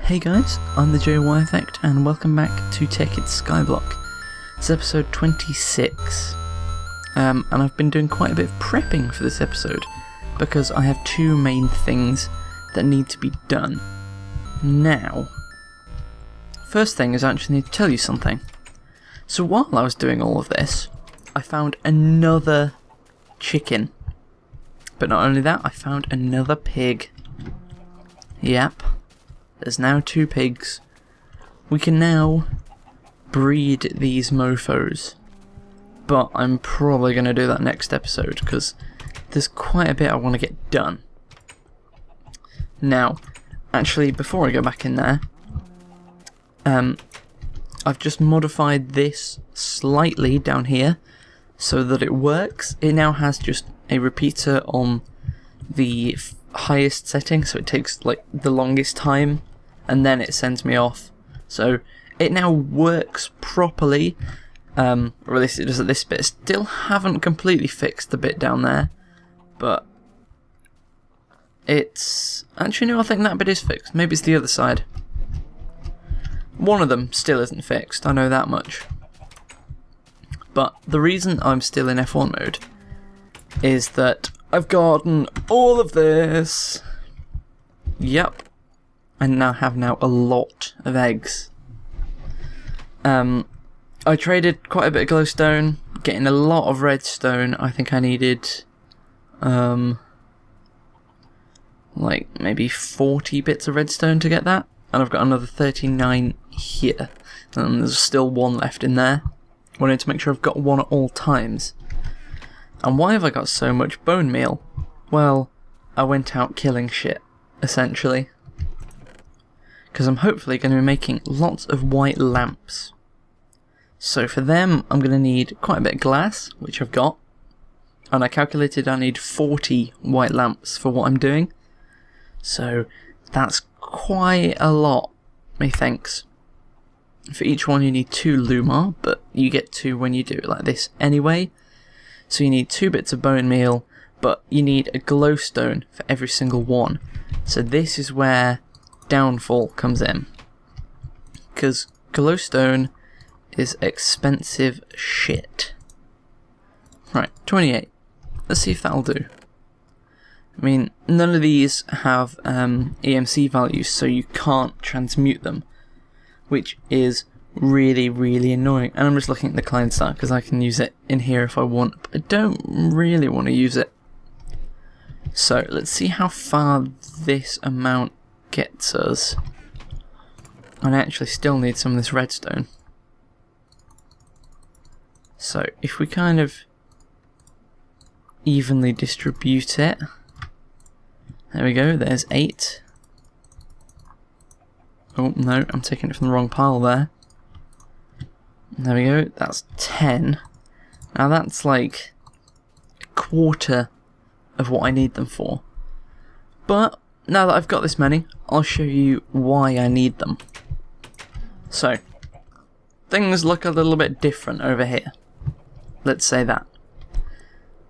Hey guys, I'm theJYeffect and welcome back to Tekkit SkyBlock. It's episode 26, and I've been doing quite a bit of prepping for this episode because I have two main things that need to be done. Now, first thing is I actually need to tell you something. So while I was doing all of this, I found another chicken. But not only that, I found another pig. Yep. There's now two pigs. We can now breed these mofos. But I'm probably going to do that next episode because there's quite a bit I want to get done. Now, actually, before I go back in there, I've just modified this slightly down here so that it works. It now has just a repeater on the highest setting, so it takes like the longest time and then it sends me off. So it now works properly, or at least it does at this bit. Still haven't completely fixed the bit down there, but it's actually no, I think that bit is fixed. Maybe it's the other side. One of them still isn't fixed, I know that much. But the reason I'm still in F1 mode is that I've gotten all of this. Yep. I now have a lot of eggs. I traded quite a bit of glowstone, getting a lot of redstone. I think I needed like maybe 40 bits of redstone to get that, and I've got another 39 here, and there's still one left in there. Wanted to make sure I've got one at all times. And why have I got so much bone meal? Well, I went out killing shit, essentially. Because I'm hopefully going to be making lots of white lamps. So for them, I'm going to need quite a bit of glass, which I've got. And I calculated I need 40 white lamps for what I'm doing. So that's quite a lot, methinks. For each one you need 2 lumar, but you get 2 when you do it like this anyway. So you need 2 bits of bone meal, but you need a glowstone for every single one. So this is where downfall comes in. Because glowstone is expensive shit. Right, 28. Let's see if that'll do. I mean, none of these have EMC values, so you can't transmute them, which is really, really annoying. And I'm just looking at the client start because I can use it in here if I want, but I don't really want to use it. So let's see how far this amount gets us. And I actually still need some of this redstone. So if we kind of evenly distribute it, there we go, there's 8. Oh no, I'm taking it from the wrong pile there. There we go, that's 10. Now that's like a quarter of what I need them for. But now that I've got this many, I'll show you why I need them. So, things look a little bit different over here. Let's say that.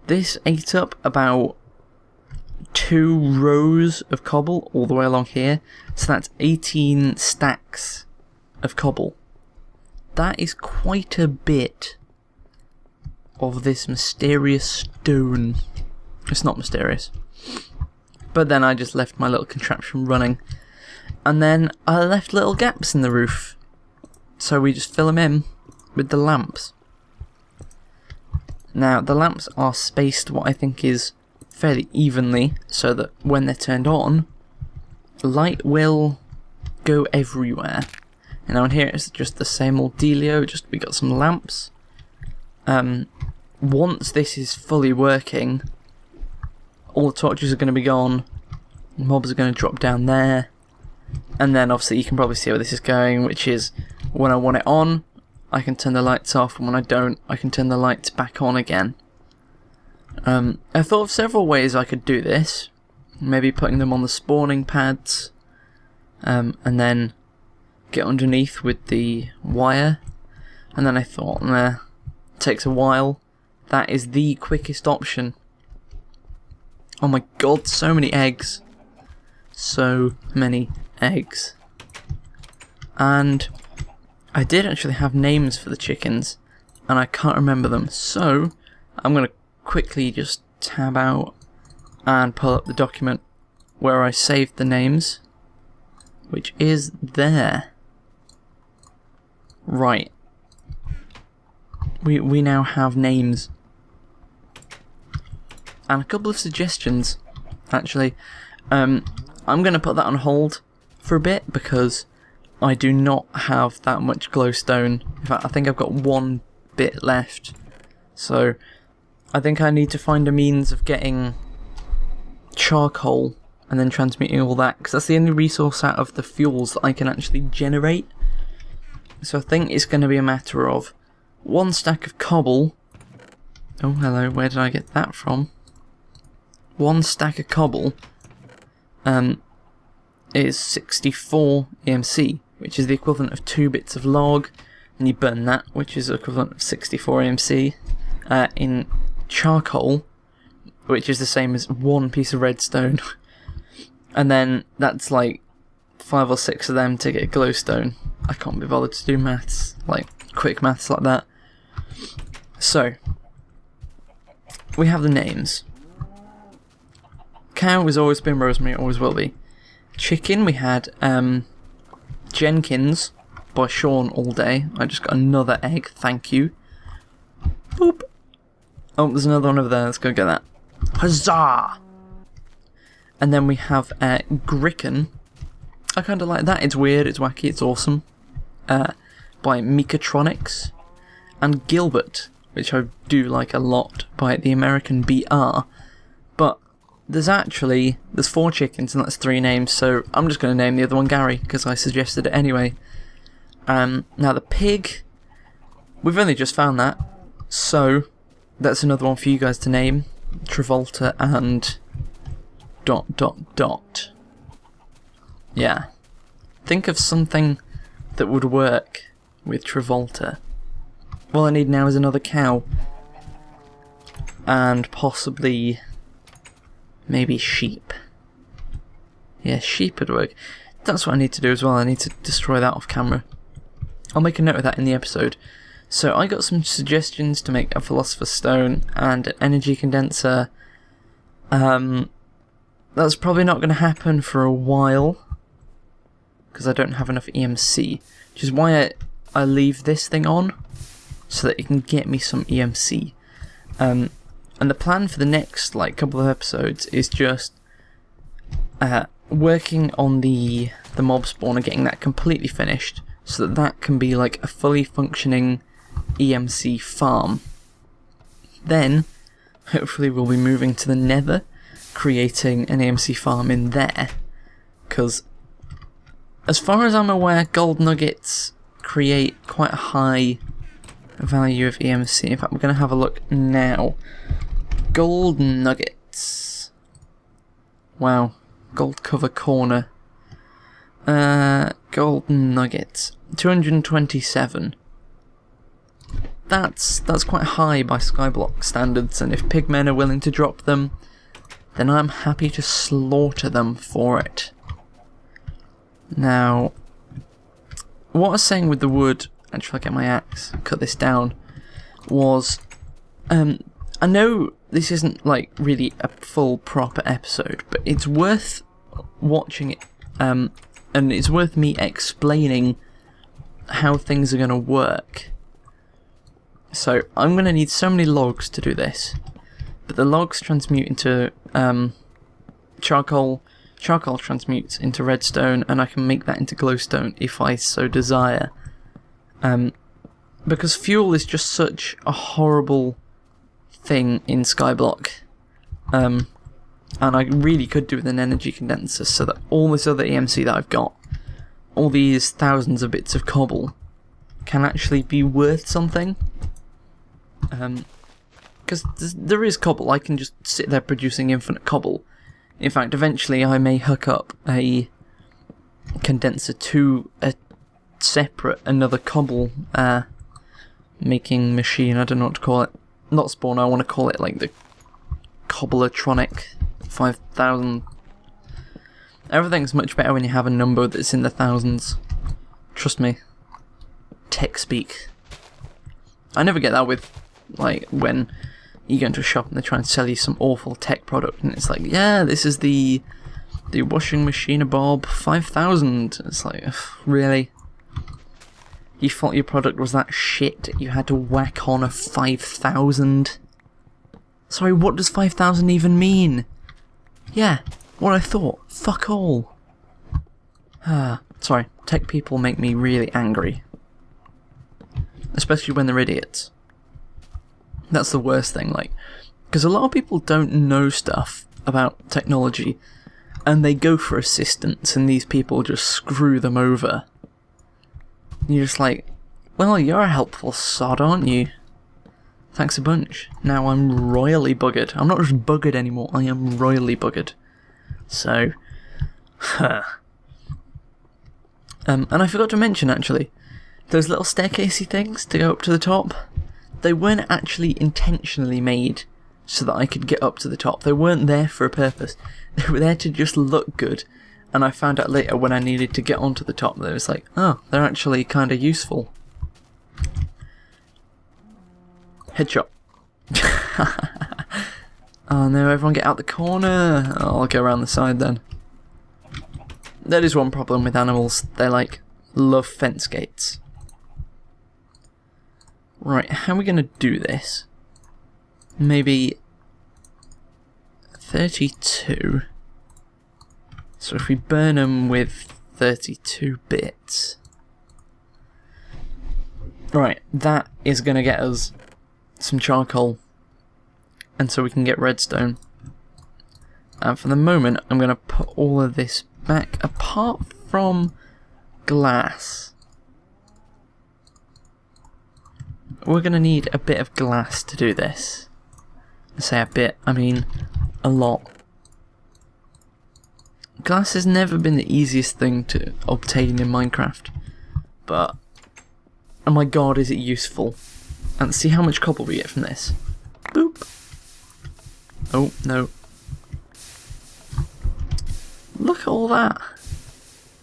This ate up about 2 rows of cobble all the way along here, so that's 18 stacks of cobble. That is quite a bit of this mysterious stone. It's not mysterious. But then I just left my little contraption running, and then I left little gaps in the roof, so we just fill them in with the lamps. Now the lamps are spaced what I think is fairly evenly, so that when they're turned on, light will go everywhere. And now in here it's just the same old dealio, just we got some lamps. Once this is fully working, all the torches are going to be gone, mobs are going to drop down there, and then obviously you can probably see where this is going, which is when I want it on, I can turn the lights off, and when I don't, I can turn the lights back on again. I thought of several ways I could do this. Maybe putting them on the spawning pads, and then get underneath with the wire. And then I thought, nah, it takes a while. That is the quickest option. Oh my god, so many eggs. So many eggs. And I did actually have names for the chickens, and I can't remember them. So I'm going to quickly just tab out and pull up the document where I saved the names, which is there. Right. We now have names. And a couple of suggestions, actually. I'm going to put that on hold for a bit because I do not have that much glowstone. In fact, I think I've got one bit left. So I think I need to find a means of getting charcoal and then transmuting all that, because that's the only resource out of the fuels that I can actually generate. So I think it's going to be a matter of 1 stack of cobble. Oh, hello, where did I get that from? 1 stack of cobble is 64 EMC, which is the equivalent of 2 bits of log, and you burn that, which is equivalent of 64 EMC, in charcoal, which is the same as 1 piece of redstone, and then that's like 5 or 6 of them to get glowstone. I can't be bothered to do maths, like quick maths like that. So, we have the names. Cow has always been Rosemary, always will be. Chicken, we had Jenkins by Sean all day. I just got another egg, thank you. Boop. Oh, there's another one over there, let's go get that. Huzzah! And then we have Gricken. I kind of like that, it's weird, it's wacky, it's awesome. By Mechatronics. And Gilbert, which I do like a lot, by the American BR. But there's 4 chickens and that's 3 names, so I'm just going to name the other one Gary, because I suggested it anyway. Now the pig, we've only just found that, so that's another one for you guys to name. Travolta and ... Yeah. Think of something that would work with Travolta. All I need now is another cow. And possibly maybe sheep. Yeah, sheep would work. That's what I need to do as well. I need to destroy that off camera. I'll make a note of that in the episode. So I got some suggestions to make a Philosopher's Stone and an energy condenser. That's probably not going to happen for a while, because I don't have enough EMC, which is why I leave this thing on, so that it can get me some EMC. And the plan for the next couple of episodes is just working on the mob spawner, getting that completely finished, so that can be like a fully functioning EMC farm. Then, hopefully we'll be moving to the Nether, creating an EMC farm in there, because as far as I'm aware, gold nuggets create quite a high value of EMC. In fact, we're going to have a look now. Gold nuggets. Wow. Gold cover corner. Gold nuggets. 227. That's quite high by SkyBlock standards, and if pigmen are willing to drop them, then I'm happy to slaughter them for it. Now, what I was saying with the wood, actually I'll get my axe, cut this down, was, I know this isn't really a full proper episode, but it's worth watching it, and it's worth me explaining how things are going to work. So, I'm going to need so many logs to do this, but the logs transmute into charcoal transmutes into redstone, and I can make that into glowstone if I so desire. Because fuel is just such a horrible thing in SkyBlock, and I really could do with an energy condenser so that all this other EMC that I've got, all these thousands of bits of cobble, can actually be worth something. Because there is cobble, I can just sit there producing infinite cobble. In fact, eventually I may hook up a condenser to a separate, another cobble making machine. I don't know what to call it. Not spawn, I want to call it the Cobbletronic 5000. Everything's much better when you have a number that's in the thousands, Trust me. Tech speak. I never get that with, like, when you go into a shop and they try and sell you some awful tech product and it's like, yeah, this is the washing machine Bob 5000. It's like, ugh, really? You thought your product was that shit you had to whack on a 5000? Sorry, what does 5000 even mean? Yeah, what I thought. Fuck all. Sorry, tech people make me really angry. Especially when they're idiots. That's the worst thing, like, because a lot of people don't know stuff about technology, and they go for assistance, and these people just screw them over. And you're just like, well, you're a helpful sod, aren't you? Thanks a bunch. Now I'm royally buggered. I'm not just buggered anymore, I am royally buggered. So, and I forgot to mention, actually, those little staircasey things to go up to the top, they weren't actually intentionally made so that I could get up to the top. They weren't there for a purpose. They were there to just look good. And I found out later when I needed to get onto the top that it was like, oh, they're actually kind of useful. Headshot. Oh no, everyone get out the corner. Oh, I'll go around the side then. That is one problem with animals. They like love fence gates. Right, how are we going to do this? Maybe 32. So if we burn them with 32 bits. Right, that is going to get us some charcoal. And so we can get redstone. And for the moment, I'm going to put all of this back, apart from glass. We're going to need a bit of glass to do this. I say a bit, I mean a lot. Glass has never been the easiest thing to obtain in Minecraft. But, oh my god, is it useful. And see how much cobble we get from this. Boop. Oh, no. Look at all that.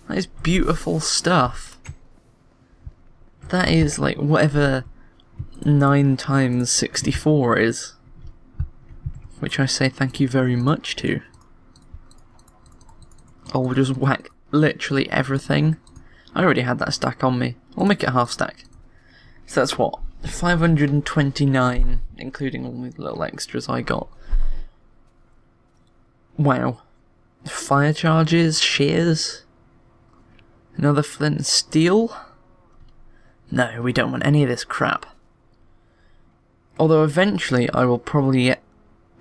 That is beautiful stuff. That is like whatever 9 times 64 is. Which I say thank you very much to. I'll just whack literally everything. I already had that stack on me. I'll make it a half stack. So that's what? 529, including all the little extras I got. Wow. Fire charges, shears, another flint and steel. No, we don't want any of this crap. Although eventually I will probably get...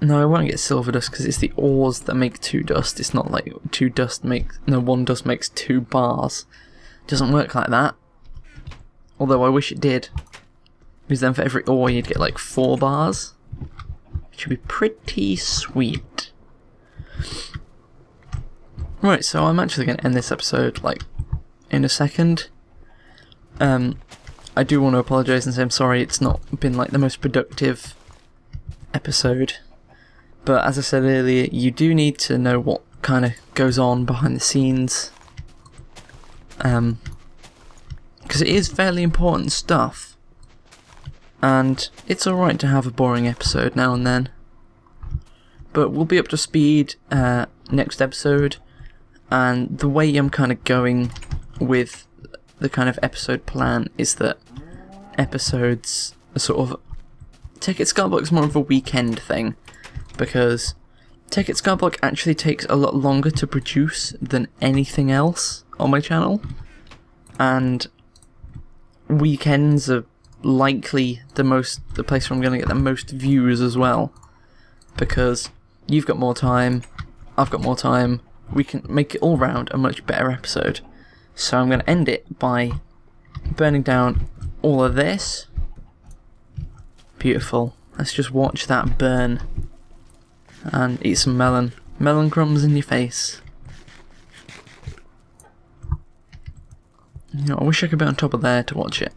No, I won't get silver dust because it's the ores that make 2 dust. It's not like 2 dust makes... No, 1 dust makes 2 bars. It doesn't work like that. Although I wish it did. Because then for every ore you'd get like 4 bars. Which would be pretty sweet. Right, so I'm actually going to end this episode like in a second. I do want to apologise and say I'm sorry it's not been like the most productive episode. But as I said earlier, you do need to know what kind of goes on behind the scenes. Because it is fairly important stuff. And it's alright to have a boring episode now and then. But we'll be up to speed next episode. And the way I'm kind of going with the kind of episode plan is that episodes are sort of... Tekkit SkyBlock is more of a weekend thing. Because Tekkit SkyBlock actually takes a lot longer to produce than anything else on my channel. And weekends are likely the place where I'm going to get the most views as well. Because you've got more time, I've got more time, we can make it all round a much better episode. So I'm going to end it by burning down all of this. Beautiful. Let's just watch that burn. And eat some melon. Melon crumbs in your face. You know, I wish I could be on top of there to watch it.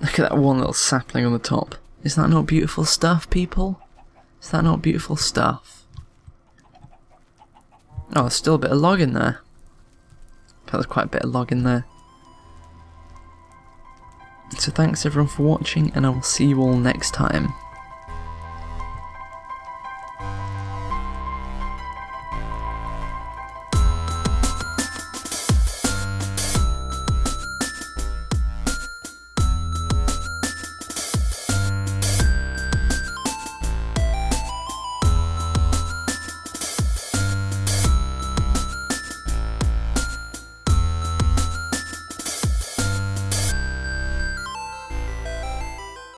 Look at that one little sapling on the top. Is that not beautiful stuff, people? Is that not beautiful stuff? Oh, there's still a bit of log in there. Can there's quite a bit of log in there. So thanks everyone for watching, and I will see you all next time.